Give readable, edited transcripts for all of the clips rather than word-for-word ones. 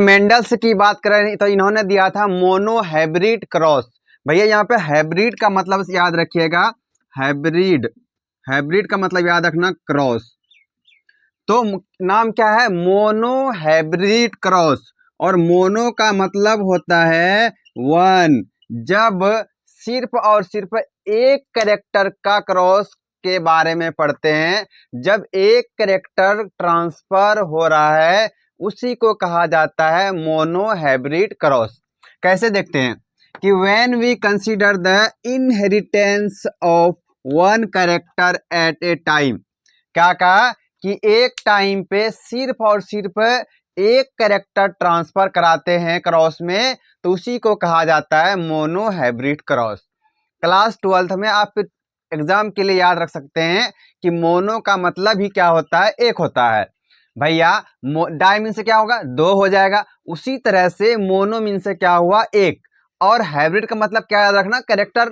Mendel's की बात करें तो इन्होंने दिया था मोनो हाइब्रिड क्रॉस। भैया यहाँ पे हाइब्रिड का मतलब याद रखिएगा, हाइब्रिड, हाइब्रिड का मतलब याद रखना क्रॉस। तो नाम क्या है, मोनो हाइब्रिड क्रॉस। और मोनो का मतलब होता है वन, जब सिर्फ और सिर्फ एक कैरेक्टर का क्रॉस के बारे में पढ़ते हैं, जब एक कैरेक्टर ट्रांसफर हो रहा है उसी को कहा जाता है मोनो हाइब्रिड क्रॉस। कैसे देखते हैं कि when we consider the inheritance of one character at a time, क्या कहा कि एक टाइम पे सिर्फ और सिर्फ एक कैरेक्टर ट्रांसफर कराते हैं क्रॉस में, तो उसी को कहा जाता है mono hybrid cross. Class 12th में आप एग्जाम के लिए याद रख सकते हैं कि मोनो का मतलब ही क्या होता है, एक होता है। भैया डाई मीन से क्या होगा, दो हो जाएगा। उसी तरह से मोनो मीन से क्या हुआ, एक। और हाइब्रिड का मतलब क्या याद रखना, कैरेक्टर,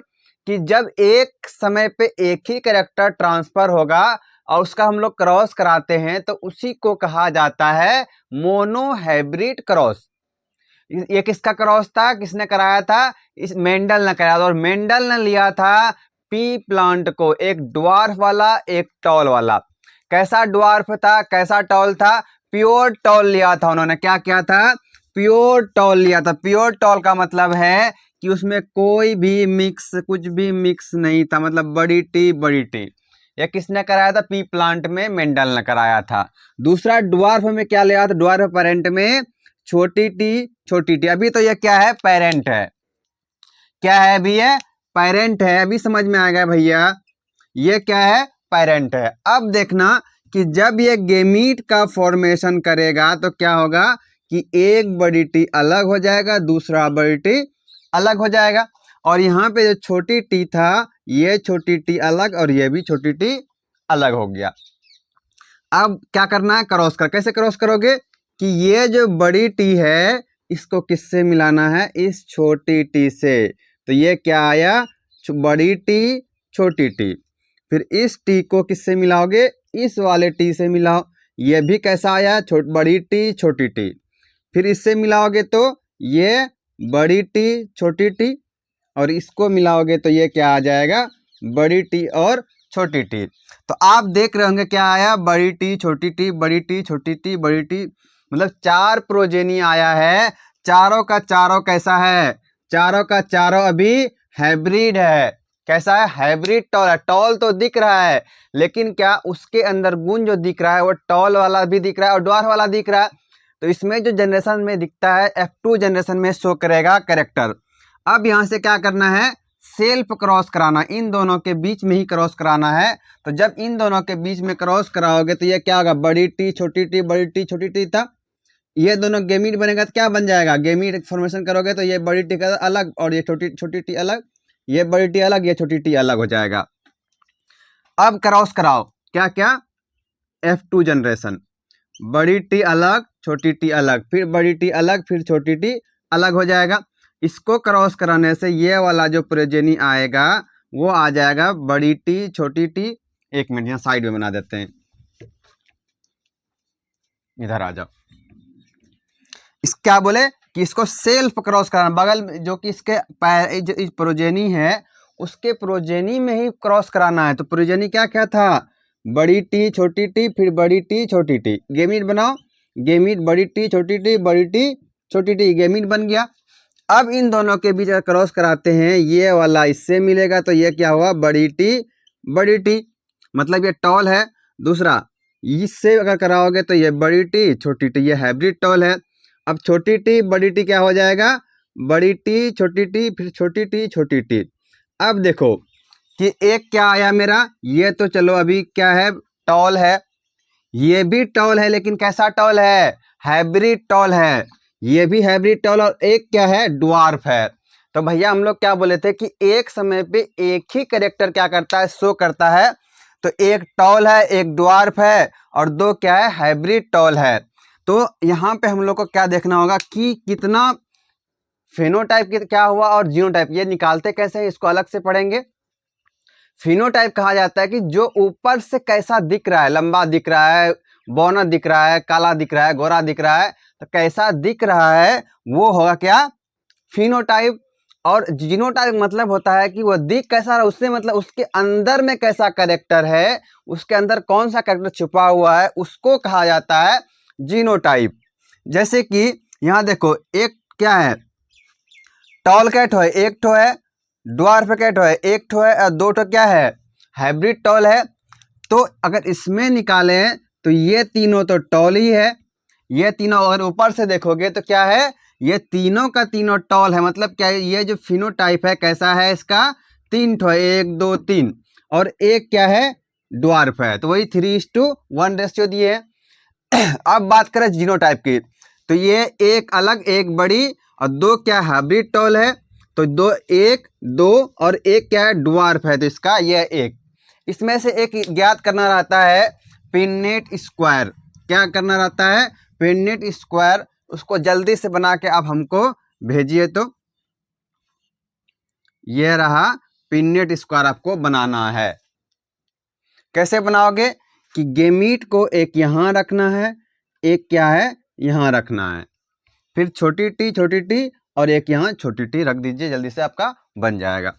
कि जब एक समय पे एक ही कैरेक्टर ट्रांसफर होगा और उसका हम लोग क्रॉस कराते हैं तो उसी को कहा जाता है मोनो हाइब्रिड क्रॉस। ये किसका क्रॉस था, किसने कराया था, इस मेंडल ने कराया था। और मेंडल ने लिया था पी प्लांट को, एक ड्वार्फ वाला एक टॉल वाला। कैसा ड्वार्फ था, कैसा टॉल था, प्योर टॉल लिया था उन्होंने। क्या किया था, प्योर टॉल लिया था। प्योर टॉल का मतलब है कि उसमें कोई भी मिक्स, कुछ भी मिक्स नहीं था, मतलब बड़ी टी बड़ी टी। ये किसने कराया था, पी प्लांट में मेंडल ने कराया था। दूसरा ड्वार्फ में क्या लिया था, ड्वार्फ पेरेंट में छोटी टी छोटी टी। अभी तो ये क्या है, पेरेंट है। क्या है अभी, ये पेरेंट है। अभी समझ में आ गया भैया, ये क्या है, पेरेंट है। अब देखना कि जब ये गेमीट का फॉर्मेशन करेगा तो क्या होगा कि एक बड़ी टी अलग हो जाएगा, दूसरा बड़ी टी अलग हो जाएगा। और यहाँ पे जो छोटी टी था, ये छोटी टी अलग और ये भी छोटी टी अलग हो गया। अब क्या करना है, क्रॉस कर। कैसे क्रॉस करोगे कि ये जो बड़ी टी है इसको किससे मिलाना है, इस छोटी टी से। तो ये क्या आया, बड़ी टी छोटी टी। फिर इस टी को किससे मिलाओगे, इस वाले टी से मिलाओ। ये भी कैसा आया, बड़ी टी छोटी टी। फिर इससे मिलाओगे तो ये बड़ी टी छोटी टी, और इसको मिलाओगे तो ये क्या आ जाएगा, बड़ी टी और छोटी टी। तो आप देख रहे होंगे क्या आया, बड़ी टी छोटी टी, बड़ी टी छोटी टी, बड़ी टी, मतलब 4 प्रोजेनी आया है। चारों का चारों कैसा है, चारों का चारों अभी हाइब्रिड है। कैसा है, हाइब्रिड टॉल है। टॉल तो दिख रहा है लेकिन क्या उसके अंदर गुण जो दिख रहा है वो टॉल वाला भी दिख रहा है और ड्वार्फ वाला दिख रहा है। तो इसमें जो जनरेशन में दिखता है F2 जनरेशन में शो करेगा कैरेक्टर। अब यहाँ से क्या करना है, सेल्फ क्रॉस कराना, इन दोनों के बीच में ही क्रॉस कराना है। तो जब इन दोनों के बीच में क्रॉस कराओगे तो ये क्या होगा, बड़ी टी छोटी टी, बड़ी टी छोटी टी था। ये दोनों गेमीट बनेगा तो क्या बन जाएगा, गेमीट फॉर्मेशन करोगे तो ये बड़ी टी का अलग और ये छोटी छोटी टी अलग, ये बड़ी टी अलग, ये छोटी टी अलग हो जाएगा। अब क्रॉस कराओ क्या क्या, F2 जनरेशन, बड़ी टी अलग छोटी टी अलग, फिर बड़ी टी अलग, फिर छोटी टी अलग हो जाएगा। इसको क्रॉस कराने से ये वाला जो प्रोजेनी आएगा वो आ जाएगा बड़ी टी छोटी टी। एक मिनट यहाँ साइड में बना देते हैं, इधर आ जाओ। इस क्या बोले कि इसको सेल्फ क्रॉस कराना, बगल में जो कि इसके जो इस प्रोजेनी है उसके प्रोजेनी में ही क्रॉस कराना है। तो प्रोजेनी क्या क्या था, बड़ी टी छोटी टी, फिर बड़ी टी छोटी टी। गेमीट बनाओ, गेमीट बड़ी टी छोटी टी, बड़ी टी छोटी टी, गेमीट बन गया। अब इन दोनों के बीच क्रॉस कराते हैं, ये वाला इससे मिलेगा तो ये क्या हुआ, बड़ी टी, मतलब ये टॉल है। दूसरा इससे अगर कराओगे तो ये बड़ी टी छोटी टी, ये हाइब्रिड टॉल है। अब छोटी टी बड़ी टी क्या हो जाएगा, बड़ी टी छोटी टी, फिर छोटी टी छोटी टी। अब देखो कि एक क्या आया मेरा, ये तो चलो अभी क्या है, टॉल है। ये भी टॉल है लेकिन कैसा टॉल है, हाइब्रिड टॉल है। ये भी हाइब्रिड टॉल, और एक क्या है, ड्वार्फ है। तो भैया हम लोग क्या बोले थे कि एक समय पे एक ही कैरेक्टर क्या करता है, शो करता है। तो एक टॉल है, एक ड्वार्फ है, और दो क्या है, हाइब्रिड टॉल है। तो यहाँ पे हम लोग को क्या देखना होगा कि कितना फेनोटाइप क्या हुआ और जीनोटाइप, ये निकालते कैसे हैं इसको अलग से पढ़ेंगे। फिनोटाइप कहा जाता है कि जो ऊपर से कैसा दिख रहा है, लंबा दिख रहा है, बौना दिख रहा है, काला दिख रहा है, गोरा दिख रहा है, तो कैसा दिख रहा है वो होगा क्या, फिनोटाइप। और जीनोटाइप मतलब होता है कि वह दिख कैसा रहा, उससे मतलब उसके अंदर में कैसा कैरेक्टर है, उसके अंदर कौन सा कैरेक्टर छुपा हुआ है, उसको कहा जाता है जीनोटाइप। जैसे कि यहाँ देखो, एक क्या है, टॉल कैट है, एक ठो है, ड्वार्फ कैट है, एक ठो है, और दो ठो क्या है, हाइब्रिड टॉल है। तो अगर इसमें निकालें तो ये तीनों तो टॉल ही है, ये तीनों अगर ऊपर से देखोगे तो क्या है, ये तीनों का तीनों टॉल है। मतलब क्या है, ये जो फिनोटाइप है कैसा है इसका, तीन ठो है, 1 2 3, और एक क्या है, ड्वार्फ है। तो वही 3:1 रेशियो दिए है। अब बात करें जीनोटाइप की, तो ये एक अलग, एक बड़ी, और दो क्या हाइब्रिड टॉल है। तो दो, एक दो, और एक क्या है, ड्वार्फ है। तो इसका ये एक, इसमें से एक ज्ञात करना रहता है पिन्नेट स्क्वायर। क्या करना रहता है, पिन्नेट स्क्वायर। उसको जल्दी से बना के आप हमको भेजिए। तो ये रहा पिन्नेट स्क्वायर, आपको बनाना है। कैसे बनाओगे कि गेमीट को एक यहाँ रखना है, एक क्या है, यहाँ रखना है, फिर छोटी टी और एक यहाँ छोटी टी रख दीजिए, जल्दी से आपका बन जाएगा।